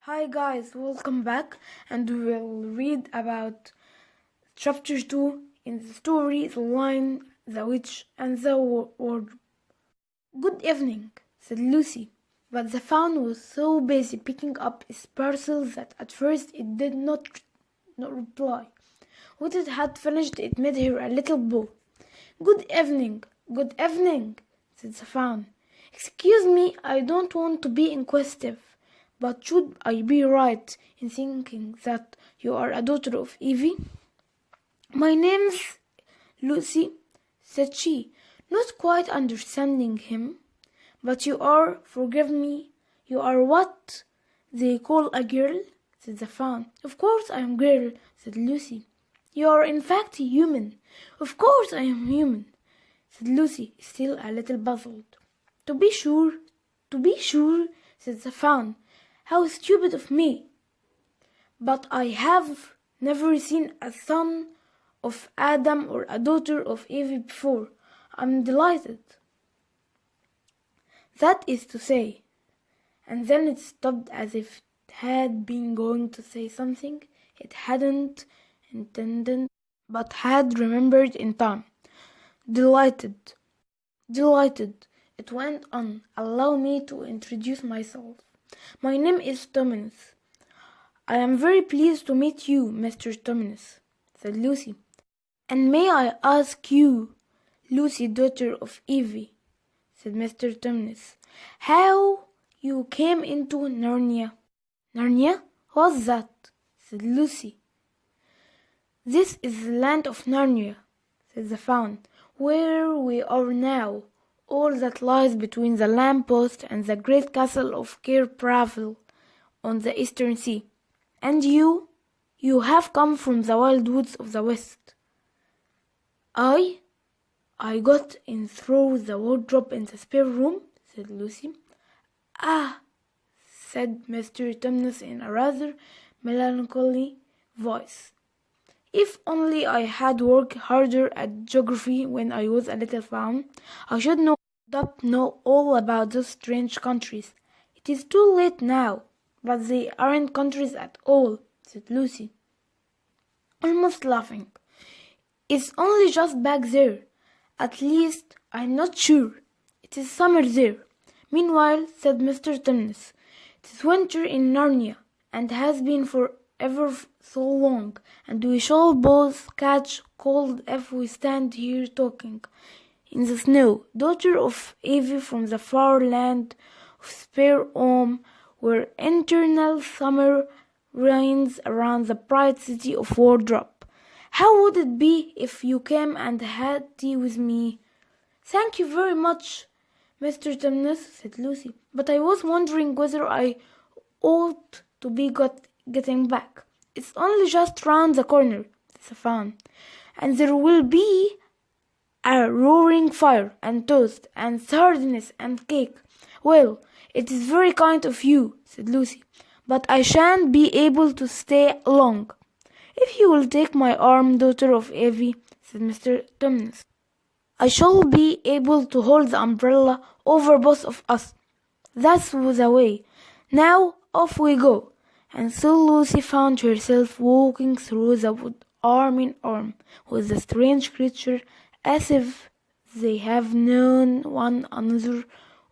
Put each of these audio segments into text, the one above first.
Hi guys, welcome back, and we will read about chapter 2 in the story The Lion, the Witch, and the Wardrobe. Good evening, said Lucy, but the fawn was so busy picking up its parcels that at first it did not reply. When it had finished, it made her a little bow. Good evening, said the fawn. Excuse me, I don't want to be inquisitive. But should I be right in thinking that you are a daughter of Evie? My name's Lucy, said she, not quite understanding him. But you are, forgive me, you are what they call a girl, said the fawn. Of course I am a girl, said Lucy. You are in fact human. Of course I am human, said Lucy, still a little puzzled. To be sure, said the fawn. How stupid of me! But I have never seen a son of Adam or a daughter of Eve before. I'm delighted. That is to say, and then it stopped as if it had been going to say something it hadn't intended, but had remembered in time. Delighted, it went on. Allow me to introduce myself. My name is Thomas. I am very pleased to meet you, Mr. Thomas, said Lucy. And may I ask you, Lucy, daughter of Evie, said Mr. Thomas, how you came into Narnia? Narnia? What's that? Said Lucy. This is the land of Narnia, said the fawn, where we are now. All that lies between the lamppost and the great castle of Cair Paravel on the eastern sea. And you have come from the wild woods of the west. I got in through the wardrobe in the spare room, said Lucy. Ah, said Mr. Thomas in a rather melancholy voice. If only I had worked harder at geography when I was a little fawn, I should know all about those strange countries. It is too late now, but they aren't countries at all, said Lucy, almost laughing. It's only just back there. At least, I'm not sure. It is summer there. Meanwhile, said Mr. Thomas, it is winter in Narnia, and has been for ever so long, and we shall both catch cold if we stand here talking in the snow. Daughter of Evie from the far land of Spare Elm, where eternal summer reigns around the bright city of Wardrobe. How would it be if you came and had tea with me? Thank you very much, Mr. Thomas, said Lucy, but I was wondering whether I ought to be getting back. It's only just round the corner, said the fawn, and there will be a roaring fire, and toast, and sardines, and cake. Well, it is very kind of you, said Lucy, but I shan't be able to stay long. If you will take my arm, daughter of Evie, said Mr. Thomas, I shall be able to hold the umbrella over both of us. That's the way. Now off we go. And so Lucy found herself walking through the wood arm in arm with the strange creature, as if they have known one another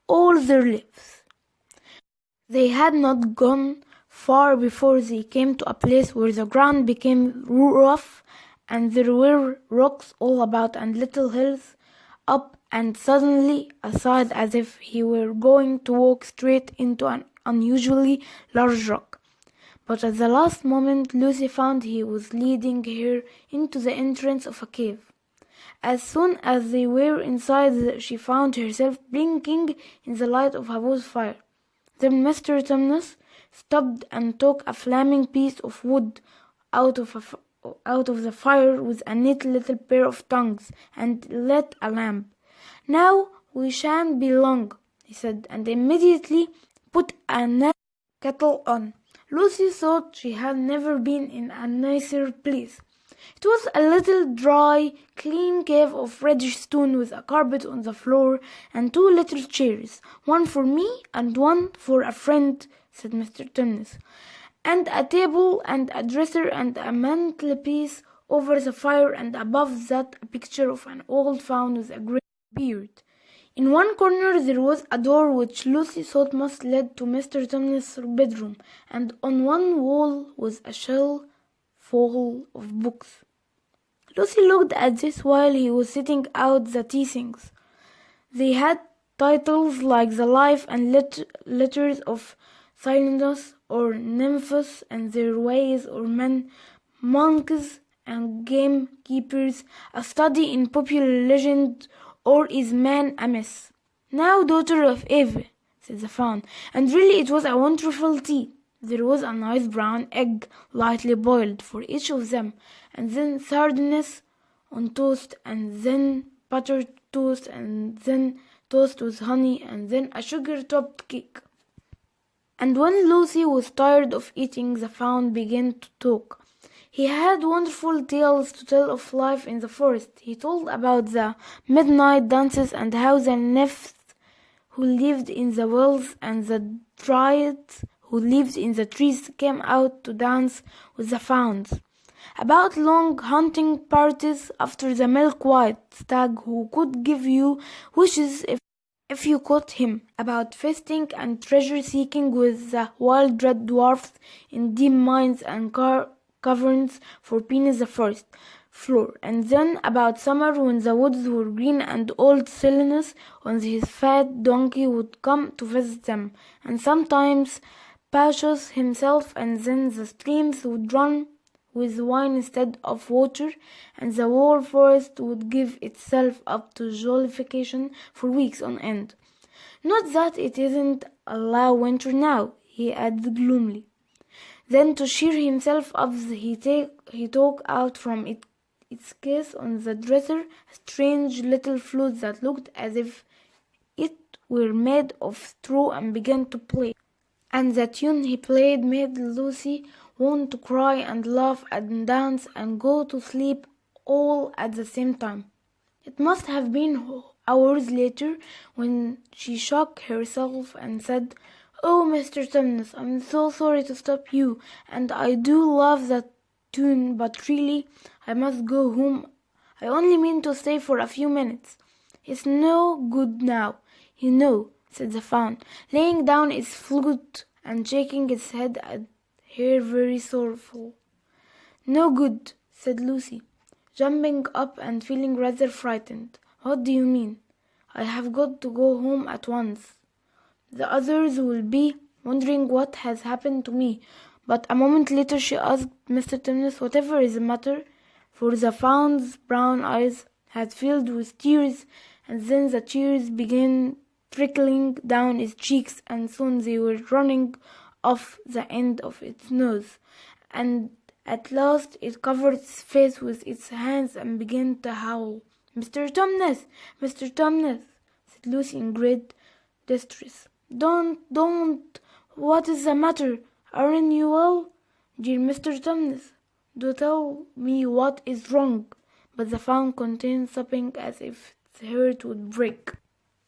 all their lives. They had not gone far before they came to a place where the ground became rough, and there were rocks all about and little hills up and suddenly aside, as if he were going to walk straight into an unusually large rock. But at the last moment Lucy found he was leading her into the entrance of a cave. As soon as they were inside, she found herself blinking in the light of a wood fire. Then Mr. Thomas stopped and took a flaming piece of wood out of the fire with a neat little pair of tongs and lit a lamp. Now we shan't be long, he said, and immediately put a kettle on. Lucy thought she had never been in a nicer place. It was a little dry, clean cave of reddish stone with a carpet on the floor and two little chairs, one for me and one for a friend said Mr. Tumnus. And a table and a dresser and a mantelpiece over the fire, and above that a picture of an old faun with a grey beard. In one corner there was a door which Lucy thought must lead to Mr. Tumnus' bedroom, and on one wall was a shelf full of books. Lucy looked at this while he was setting out the tea things. They had titles like The Life and Letters of Silenus or Nymphs and Their Ways, or Men, Monks and Gamekeepers, A Study in Popular Legend, or Is Man a Myth? Now, daughter of Eve, said the faun, and really it was a wonderful tea. There was a nice brown egg, lightly boiled, for each of them, and then sardines on toast, and then buttered toast, and then toast with honey, and then a sugar-topped cake. And when Lucy was tired of eating, the faun began to talk. He had wonderful tales to tell of life in the forest. He told about the midnight dances and how the nymphs who lived in the wells and the dryads who lived in the trees came out to dance with the fauns. About long hunting parties after the milk-white stag who could give you wishes if you caught him, about feasting and treasure-seeking with the wild red dwarfs in deep mines and caverns for Penis the First floor, and then about summer when the woods were green and old Silenus on his fat donkey would come to visit them, and sometimes Pausias himself, and then the streams would run with wine instead of water, and the whole forest would give itself up to jollification for weeks on end. Not that it isn't allow winter now, he added gloomily. Then to cheer himself up he took out from its case on the dresser a strange little flute that looked as if it were made of straw, and began to play. And the tune he played made Lucy want to cry and laugh and dance and go to sleep all at the same time. It must have been hours later when she shook herself and said, "Oh, Mr. Tumnus, I'm so sorry to stop you, and I do love that tune, but really I must go home. I only mean to stay for a few minutes. It's no good now, you know," said the faun, laying down its flute and shaking its head at her very sorrowful. "No good," said Lucy, jumping up and feeling rather frightened. "What do you mean?" "I have got to go home at once. The others will be wondering what has happened to me." But a moment later she asked Mr. Tumnus whatever is the matter, for the faun's brown eyes had filled with tears, and then the tears began trickling down its cheeks, and soon they were running off the end of its nose, and at last it covered its face with its hands and began to howl. "Mr. Tumnus! Mr. Tumnus!" said Lucy in great distress. Don't! What is the matter? Aren't you well? Dear Mr. Tumnus, do tell me what is wrong." But the faun continued sobbing as if its heart would break.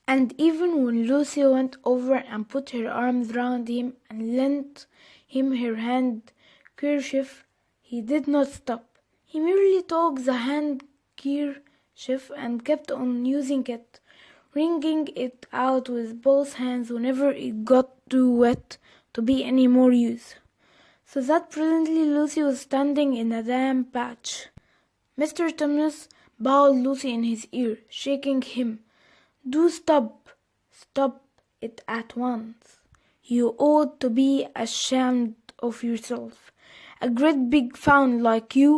And even when Lucy went over and put her arms round him and lent him her handkerchief, he did not stop. He merely took the handkerchief and kept on using it, wringing it out with both hands whenever it got too wet to be any more use. So that presently Lucy was standing in a damp patch. Mr. Tumnus bowed Lucy in his ear, shaking him. "Do stop it at once. You ought to be ashamed of yourself. A great big faun like you.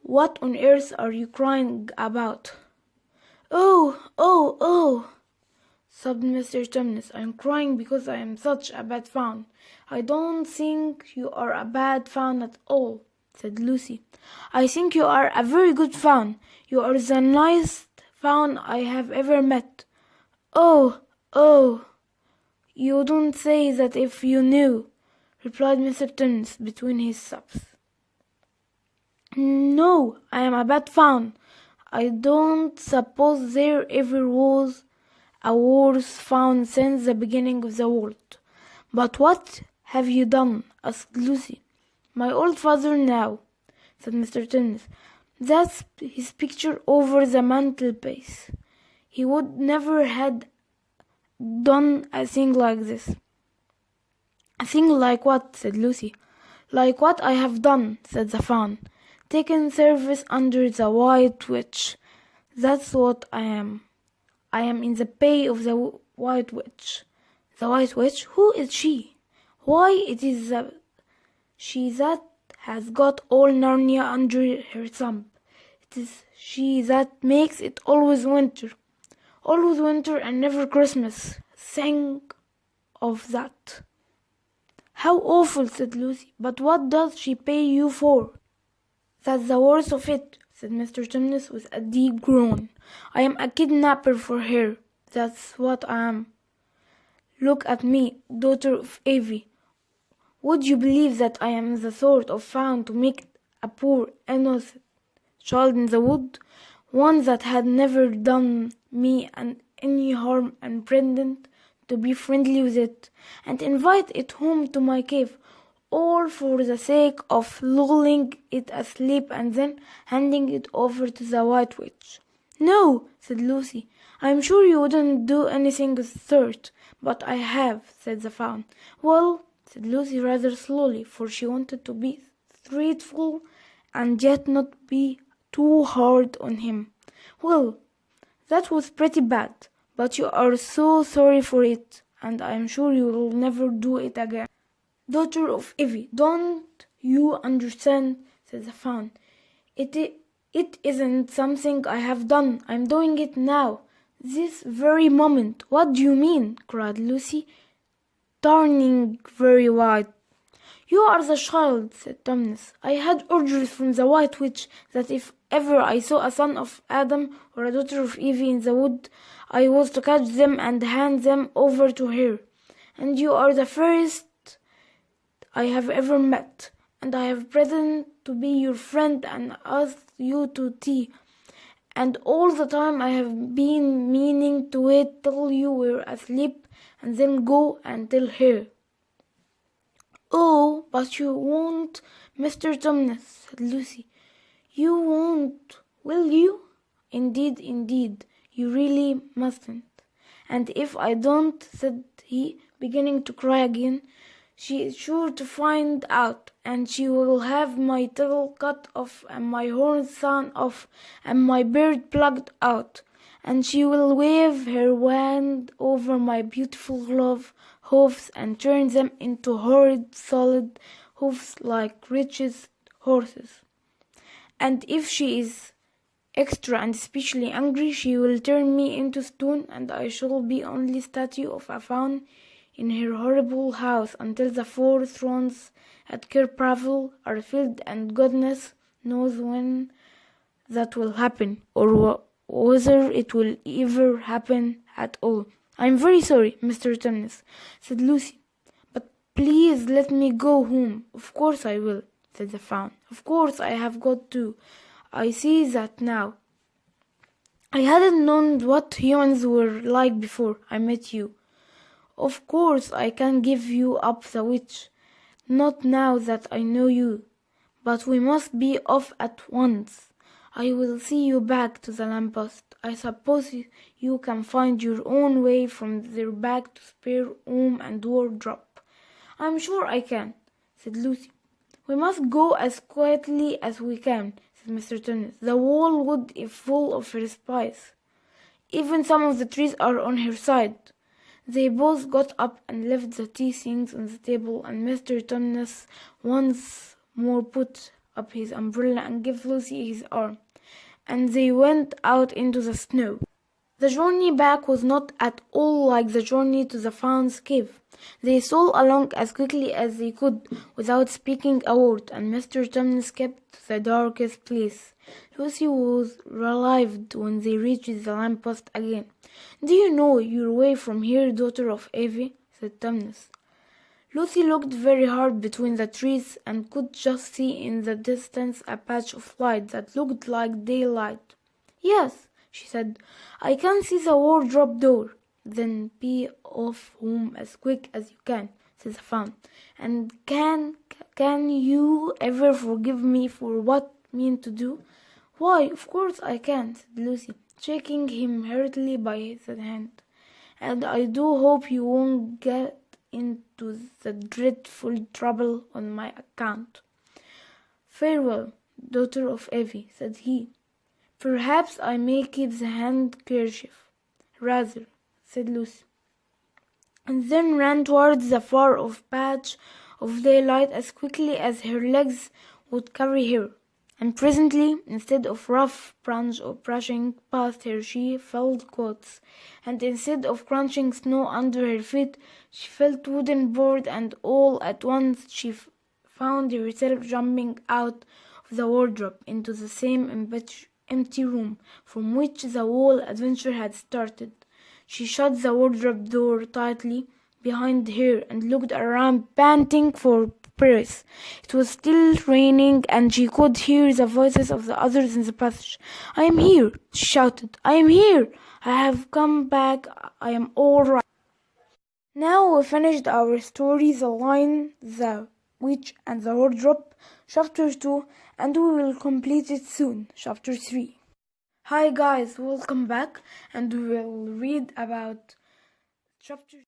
What on earth are you crying about?" Oh, sobbed Mr. Tumnus. "I'm crying because I am such a bad faun." "I don't think you are a bad faun at all," said Lucy. "I think you are a very good faun. You are the nicest faun I have ever met." Oh, you don't say that if you knew," replied Mr. Tumnus between his sobs. "No, I am a bad faun. I don't suppose there ever was a worse faun since the beginning of the world. But what have you done?" asked Lucy. "My old father now," said Mr. Tumnus. "That's his picture over the mantelpiece. He would never had done a thing like this." "A thing like what?" said Lucy. "Like what I have done," said the Faun. "Taken service under the White Witch. That's what I am. I am in the pay of the White Witch." "The White Witch? Who is she?" "Why, it is she that has got all Narnia under her thumb. It is she that makes it always winter. Always winter and never Christmas. Think of that." "How awful," said Lucy. "But what does she pay you for?" "That's the worst of it," said Mr. Tumnus with a deep groan. "I am a kidnapper for her. That's what I am. Look at me, daughter of Evie. Would you believe that I am the sort of Faun to make a poor innocent child in the wood, one that had never done me any harm, and pretend to be friendly with it, and invite it home to my cave, all for the sake of lulling it asleep and then handing it over to the White Witch?" "No," said Lucy. "I'm sure you wouldn't do anything of the sort." "But I have," said the Faun. "Well," said Lucy rather slowly, for she wanted to be truthful and yet not be too hard on him. "Well, that was pretty bad, but you are so sorry for it, and I am sure you will never do it again." "Daughter of Evie, don't you understand?" said the Faun. It isn't something I have done. I'm doing it now, this very moment." "What do you mean?" cried Lucy, turning very white. "You are the child," said Tumnus. "I had orders from the White Witch that if ever I saw a son of Adam or a daughter of Evie in the wood, I was to catch them and hand them over to her. And you are the first I have ever met, and I have pretended to be your friend and asked you to tea. And all the time I have been meaning to wait till you were asleep and then go and tell her." "Oh, but you won't, Mr. Tumnus," said Lucy. "You won't, will you?" Indeed, you really mustn't. "And if I don't," said he, beginning to cry again, "she is sure to find out, and she will have my tail cut off and my horns sawn off and my beard plucked out, and she will wave her wand over my beautiful hoofs and turn them into horrid solid hoofs like richest horses. And if she is extra and especially angry, she will turn me into stone, and I shall be only statue of a Faun in her horrible house until the 4 thrones at Kerpravel are filled, and goodness knows when that will happen, or whether it will ever happen at all." "I'm very sorry, Mr. Tumnus," said Lucy, "but please let me go home." "Of course I will," said the Faun. "Of course I have got to. I see that now. I hadn't known what humans were like before I met you. Of course I can give you up the witch, not now that I know you. But we must be off at once. I will see you back to the lamppost. I suppose you can find your own way from there back to spare room and wardrobe." "I'm sure I can," said Lucy. "We must go as quietly as we can," said Mr. Tumnus. "The whole wood is full of her spies. Even some of the trees are on her side." They both got up and left the tea things on the table, and Mr. Tumnus once more put up his umbrella and gave Lucy his arm, and they went out into the snow. The journey back was not at all like the journey to the Faun's cave. They stole along as quickly as they could, without speaking a word, and Mr. Tumnus kept to the darkest place. Lucy was relieved when they reached the lamppost again. "Do you know your way from here, daughter of Evie?" said Tumnus. Lucy looked very hard between the trees and could just see in the distance a patch of light that looked like daylight. "Yes," she said, "I can see the wardrobe door." "Then be off home as quick as you can," said the fawn. And can you ever forgive me for what I mean to do? Why, of course I can, said Lucy, shaking him heartily by the hand. And I do hope you won't get into the dreadful trouble on my account. Farewell, daughter of Evie, said he. Perhaps I may keep the handkerchief. Rather, said Lucy, and then ran towards the far-off patch of daylight as quickly as her legs would carry her. And presently, instead of rough branch or brushing past her, she felt quotes, and instead of crunching snow under her feet, she felt wooden board, and all at once she found herself jumping out of the wardrobe into the same empty room from which the whole adventure had started. She shut the wardrobe door tightly behind her and looked around, panting for breath. It was still raining, and she could hear the voices of the others in the passage. "I am here," she shouted. "I am here. I have come back. I am all right." Now we finished our story, The Lion, the Witch, and the Wardrobe, Chapter 2, and we will complete it soon, Chapter 3. Hi guys, welcome back, and we will read about Chapter